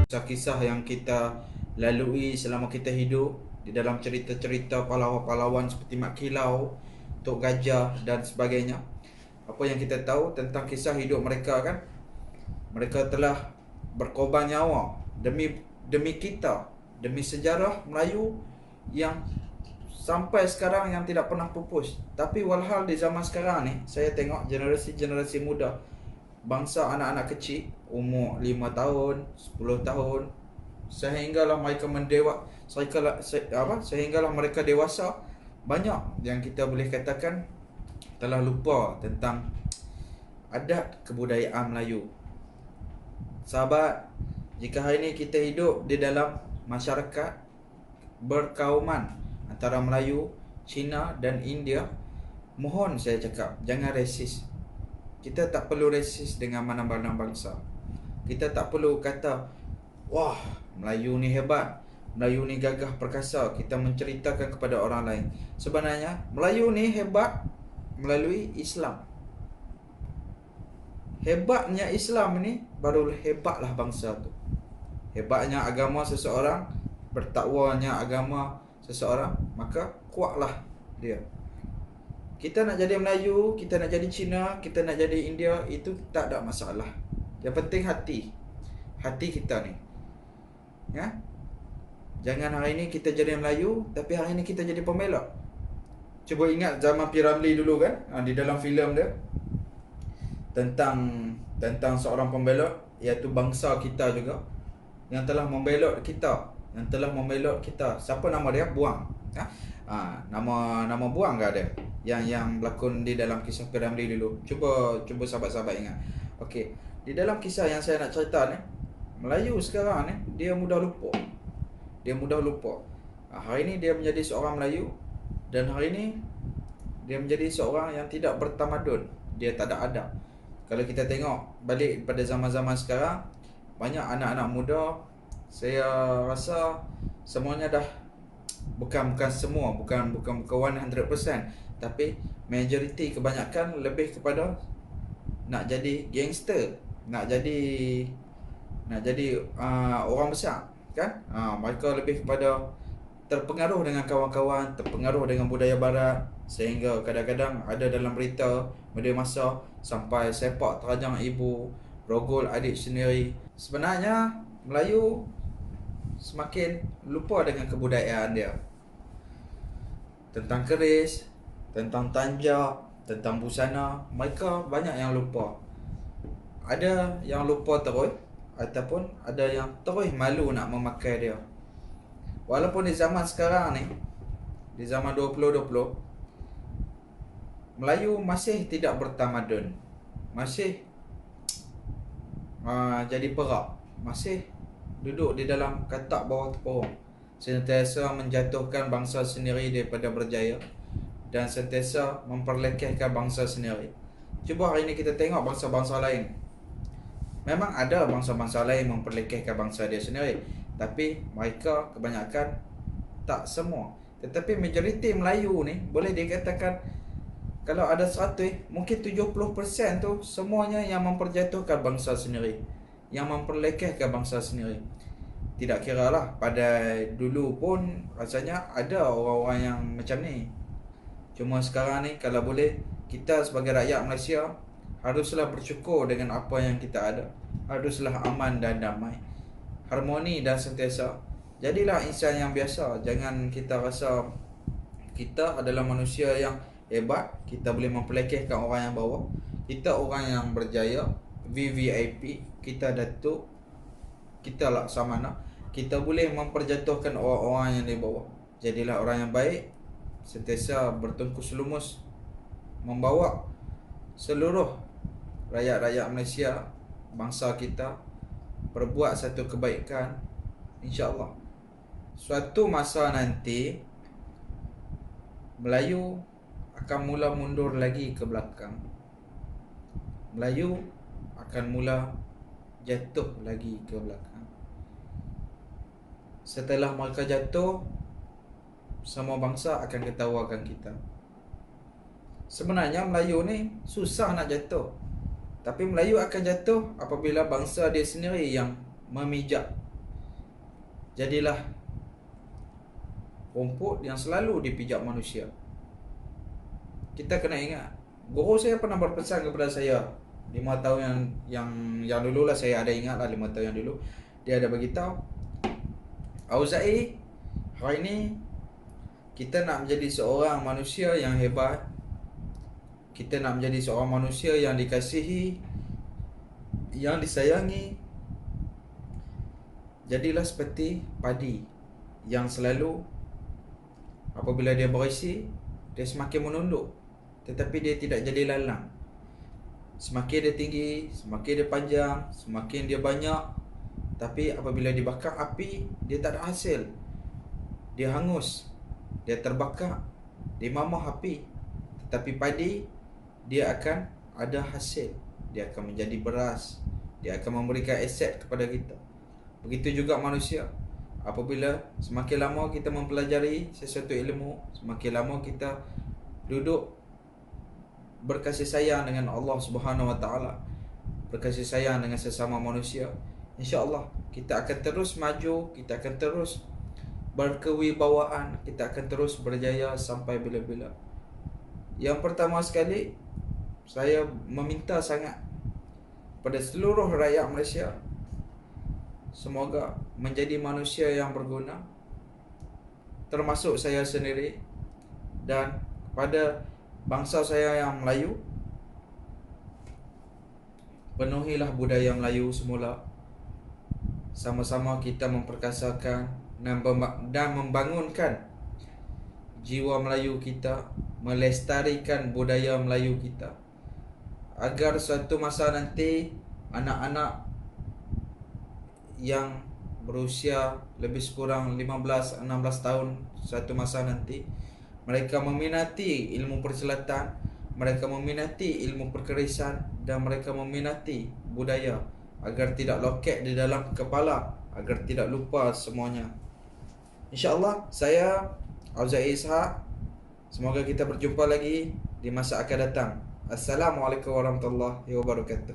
Kisah-kisah yang kita lalui selama kita hidup, di dalam cerita-cerita pahlawan-pahlawan seperti Mat Kilau, Tok Gajah dan sebagainya. Apa yang kita tahu tentang kisah hidup mereka kan? Mereka telah berkorban nyawa demi kita, demi sejarah Melayu yang sampai sekarang yang tidak pernah pupus. Tapi walhal di zaman sekarang ni, saya tengok generasi-generasi muda, bangsa anak-anak kecil umur 5 tahun, 10 tahun, sehinggalah mereka sehinggalah mereka dewasa, banyak yang kita boleh katakan telah lupa tentang adat kebudayaan Melayu. Sahabat, jika hari ini kita hidup di dalam masyarakat berkauman antara Melayu, Cina dan India, mohon saya cakap, jangan resis. Kita tak perlu resis dengan mana-mana bangsa. Kita tak perlu kata, wah, Melayu ni hebat, Melayu ni gagah perkasa, kita menceritakan kepada orang lain. Sebenarnya Melayu ni hebat melalui Islam. Hebatnya Islam ni baru hebatlah bangsa tu. Hebatnya agama seseorang, bertakwanya agama seseorang, maka kuatlah dia. Kita nak jadi Melayu, kita nak jadi Cina, kita nak jadi India, itu tak ada masalah. Yang penting hati kita ni, ya. Jangan hari ni kita jadi Melayu, tapi hari ni kita jadi pembelot. Cuba ingat zaman P. Ramlee dulu kan, di dalam filem dia tentang seorang pembelot, iaitu bangsa kita juga, yang telah membelot kita, Siapa nama dia? Buang. Nama Buang ke ada? Yang berlakon di dalam kisah P. Ramlee dulu. Cuba sahabat-sahabat ingat. Okey, di dalam kisah yang saya nak cerita ni, Melayu sekarang ni dia mudah lupa. Hari ni dia menjadi seorang Melayu, dan hari ni dia menjadi seorang yang tidak bertamadun. Dia tak ada adab. Kalau kita tengok balik pada zaman-zaman sekarang, banyak anak-anak muda, saya rasa semuanya dah bukan 100%, tapi majoriti, kebanyakan lebih kepada nak jadi gangster, nak jadi orang besar kan. Mereka lebih kepada terpengaruh dengan kawan-kawan, terpengaruh dengan budaya barat, sehingga kadang-kadang ada dalam berita media masa sampai sepak terajang ibu, rogol adik sendiri. Sebenarnya Melayu semakin lupa dengan kebudayaan dia. Tentang keris, tentang tanja, tentang busana, mereka banyak yang lupa. Ada yang lupa terus, ataupun ada yang terus malu nak memakai dia. Walaupun di zaman sekarang ni, di zaman 2020, Melayu masih tidak bertamadun, masih jadi perak, masih duduk di dalam katak bawah tepung, sentiasa menjatuhkan bangsa sendiri daripada berjaya, dan sentiasa memperlekehkan bangsa sendiri. Cuba hari ini kita tengok bangsa-bangsa lain. Memang ada bangsa-bangsa lain memperlekehkan bangsa dia sendiri, tapi mereka kebanyakan, tak semua, tetapi majoriti Melayu ni boleh dikatakan, kalau ada 100, mungkin 70% tu semuanya yang memperjatuhkan bangsa sendiri, yang memperlekehkan bangsa sendiri. Tidak kira lah, pada dulu pun rasanya ada orang-orang yang macam ni. Cuma sekarang ni, kalau boleh, kita sebagai rakyat Malaysia haruslah bersyukur dengan apa yang kita ada. Haruslah aman dan damai, harmoni, dan sentiasa jadilah insan yang biasa. Jangan kita rasa kita adalah manusia yang hebat, kita boleh memperlekehkan orang yang bawah, kita orang yang berjaya, VVIP, kita datuk, kita laksamana, kita boleh memperjatuhkan orang-orang yang di bawah. Jadilah orang yang baik, sentiasa bertungkus lumus, membawa seluruh rakyat-rakyat Malaysia, bangsa kita, berbuat satu kebaikan. InsyaAllah suatu masa nanti Melayu akan mula mundur lagi ke belakang. Melayu akan mula jatuh lagi ke belakang. Setelah mereka jatuh, semua bangsa akan ketawakan kita. Sebenarnya Melayu ni susah nak jatuh, tapi Melayu akan jatuh apabila bangsa dia sendiri yang memijak Jadilah rumput yang selalu dipijak manusia. Kita kena ingat, guru saya pernah berpesan kepada saya 5 tahun yang dulu lah, saya ada ingat lah 5 tahun yang dulu. Dia ada beritahu, Auza'i, hari ini kita nak menjadi seorang manusia yang hebat, kita nak menjadi seorang manusia yang dikasihi, yang disayangi. Jadilah seperti padi yang selalu apabila dia berisi, dia semakin menunduk, tetapi dia tidak jadi lalang. Semakin dia tinggi, semakin dia panjang, semakin dia banyak, tapi apabila dibakar api, dia tak ada hasil. Dia hangus, dia terbakar, dia mamah api. Tetapi padi, dia akan ada hasil. Dia akan menjadi beras, dia akan memberikan aset kepada kita. Begitu juga manusia. Apabila semakin lama kita mempelajari sesuatu ilmu, semakin lama kita duduk berkasih sayang dengan Allah Subhanahu Wa Taala, berkasih sayang dengan sesama manusia, insya-Allah kita akan terus maju, kita akan terus berkewibawaan, kita akan terus berjaya sampai bila-bila. Yang pertama sekali, saya meminta sangat pada seluruh rakyat Malaysia, semoga menjadi manusia yang berguna, termasuk saya sendiri, dan pada bangsa saya yang Melayu, penuhilah budaya Melayu semula. Sama-sama kita memperkasakan dan membangunkan jiwa Melayu kita, melestarikan budaya Melayu kita, agar suatu masa nanti anak-anak yang berusia lebih kurang 15-16 tahun suatu masa nanti, mereka meminati ilmu persilatan, mereka meminati ilmu perkerisan, dan mereka meminati budaya, agar tidak loket di dalam kepala, agar tidak lupa semuanya. InsyaAllah, saya Auza'i Ishaq. Semoga kita berjumpa lagi di masa akan datang. Assalamualaikum warahmatullahi wabarakatuh.